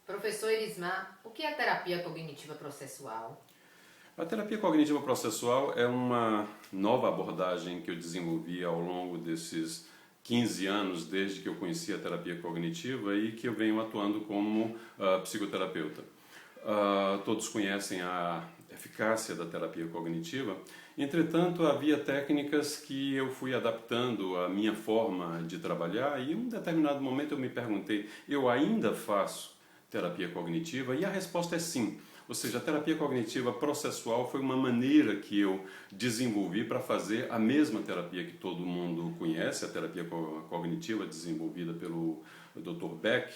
Professor Erismar, o que é terapia cognitiva processual? A terapia cognitiva processual é uma nova abordagem que eu desenvolvi ao longo desses 15 anos, desde que eu conheci a terapia cognitiva e que eu venho atuando como psicoterapeuta. Todos conhecem a eficácia da terapia cognitiva, entretanto, havia técnicas que eu fui adaptando à minha forma de trabalhar e em um determinado momento eu me perguntei, eu ainda faço terapia cognitiva? E a resposta é sim. Ou seja, a terapia cognitiva processual foi uma maneira que eu desenvolvi para fazer a mesma terapia que todo mundo conhece, a terapia cognitiva desenvolvida pelo Dr. Beck,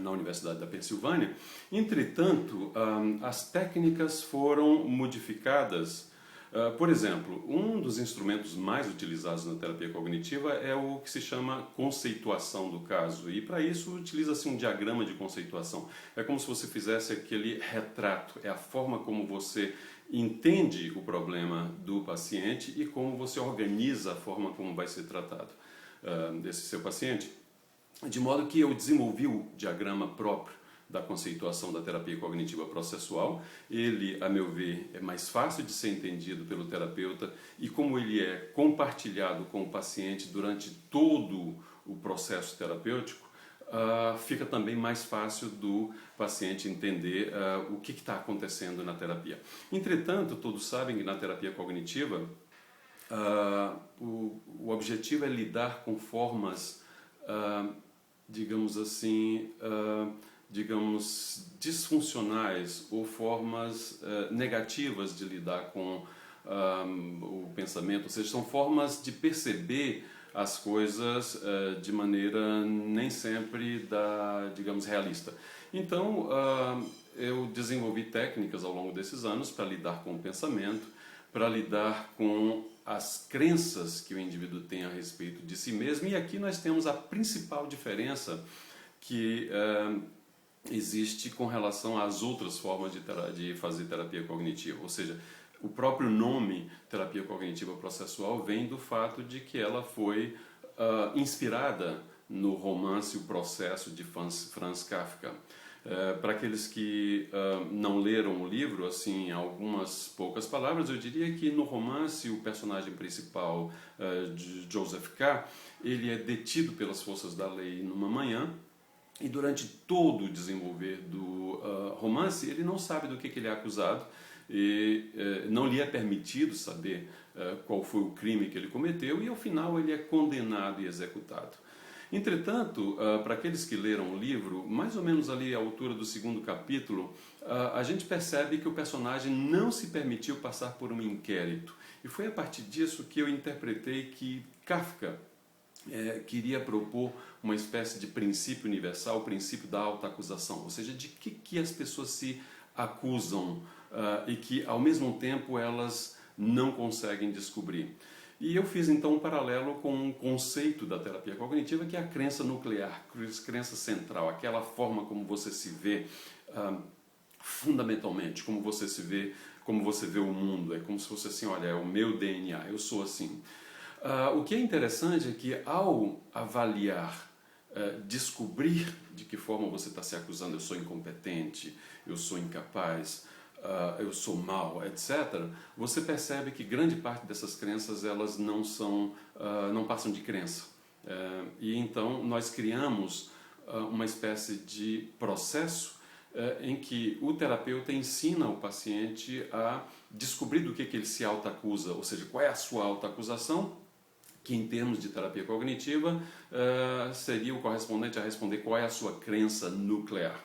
na Universidade da Pensilvânia. Entretanto, as técnicas foram modificadas. Por exemplo, um dos instrumentos mais utilizados na terapia cognitiva é o que se chama conceituação do caso. E para isso utiliza-se um diagrama de conceituação. É como se você fizesse aquele retrato, é a forma como você entende o problema do paciente e como você organiza a forma como vai ser tratado desse seu paciente. De modo que eu desenvolvi o diagrama próprio da conceituação da terapia cognitiva processual. Ele, a meu ver, é mais fácil de ser entendido pelo terapeuta e como ele é compartilhado com o paciente durante todo o processo terapêutico, fica também mais fácil do paciente entender o que está acontecendo na terapia. Entretanto, todos sabem que na terapia cognitiva o objetivo é lidar com formas digamos assim, disfuncionais ou formas negativas de lidar com o pensamento, ou seja, são formas de perceber as coisas de maneira nem sempre digamos, realista. Então, eu desenvolvi técnicas ao longo desses anos para lidar com o pensamento, para lidar com as crenças que o indivíduo tem a respeito de si mesmo. E aqui nós temos a principal diferença que existe com relação às outras formas de fazer terapia cognitiva. Ou seja, o próprio nome terapia cognitiva processual vem do fato de que ela foi inspirada no romance O Processo de Franz Kafka. Para aqueles que não leram o livro, assim, em algumas poucas palavras, eu diria que no romance o personagem principal, de Joseph K., ele é detido pelas forças da lei numa manhã e durante todo o desenvolver do romance ele não sabe do que ele é acusado e não lhe é permitido saber qual foi o crime que ele cometeu e ao final ele é condenado e executado. Entretanto, para aqueles que leram o livro, mais ou menos ali à altura do segundo capítulo, a gente percebe que o personagem não se permitiu passar por um inquérito. E foi a partir disso que eu interpretei que Kafka queria propor uma espécie de princípio universal, o princípio da autoacusação, ou seja, de que as pessoas se acusam e que, ao mesmo tempo, elas não conseguem descobrir. E eu fiz então um paralelo com um conceito da terapia cognitiva que é a crença nuclear, crença central, aquela forma como você se vê fundamentalmente, como você se vê, como você vê o mundo, é como se fosse assim, olha, é o meu DNA, eu sou assim. O que é interessante é que ao avaliar, descobrir de que forma você está se acusando, eu sou incompetente, eu sou incapaz, eu sou mau, etc., você percebe que grande parte dessas crenças elas não passam de crença. E então nós criamos uma espécie de processo em que o terapeuta ensina o paciente a descobrir do que ele se autoacusa, ou seja, qual é a sua autoacusação, que em termos de terapia cognitiva seria o correspondente a responder qual é a sua crença nuclear.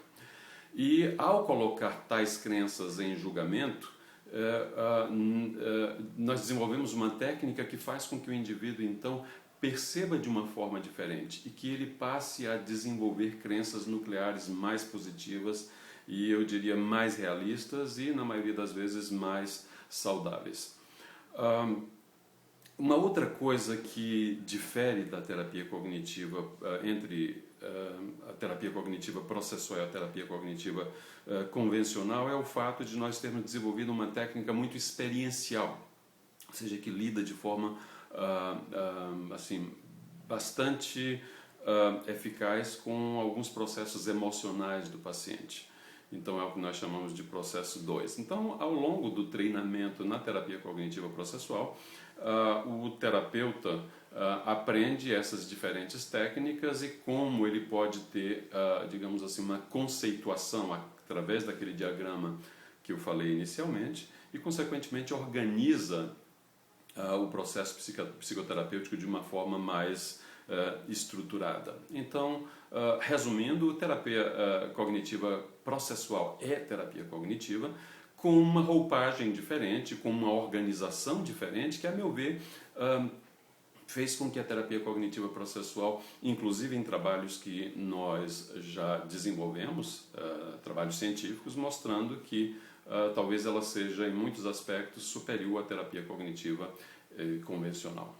E ao colocar tais crenças em julgamento, nós desenvolvemos uma técnica que faz com que o indivíduo então perceba de uma forma diferente e que ele passe a desenvolver crenças nucleares mais positivas e eu diria mais realistas e na maioria das vezes mais saudáveis. Uma outra coisa que difere da terapia cognitiva entre a terapia cognitiva processual e a terapia cognitiva convencional é o fato de nós termos desenvolvido uma técnica muito experiencial, ou seja, que lida de forma assim, bastante eficaz com alguns processos emocionais do paciente. Então é o que nós chamamos de processo 2. Então, ao longo do treinamento na terapia cognitiva processual, o terapeuta aprende essas diferentes técnicas e como ele pode ter, digamos assim, uma conceituação através daquele diagrama que eu falei inicialmente e, consequentemente, organiza o processo psicoterapêutico de uma forma mais estruturada. Então, resumindo, terapia cognitiva processual é terapia cognitiva com uma roupagem diferente, com uma organização diferente, que, a meu ver, fez com que a terapia cognitiva processual, inclusive em trabalhos que nós já desenvolvemos, trabalhos científicos, mostrando que talvez ela seja, em muitos aspectos, superior à terapia cognitiva convencional.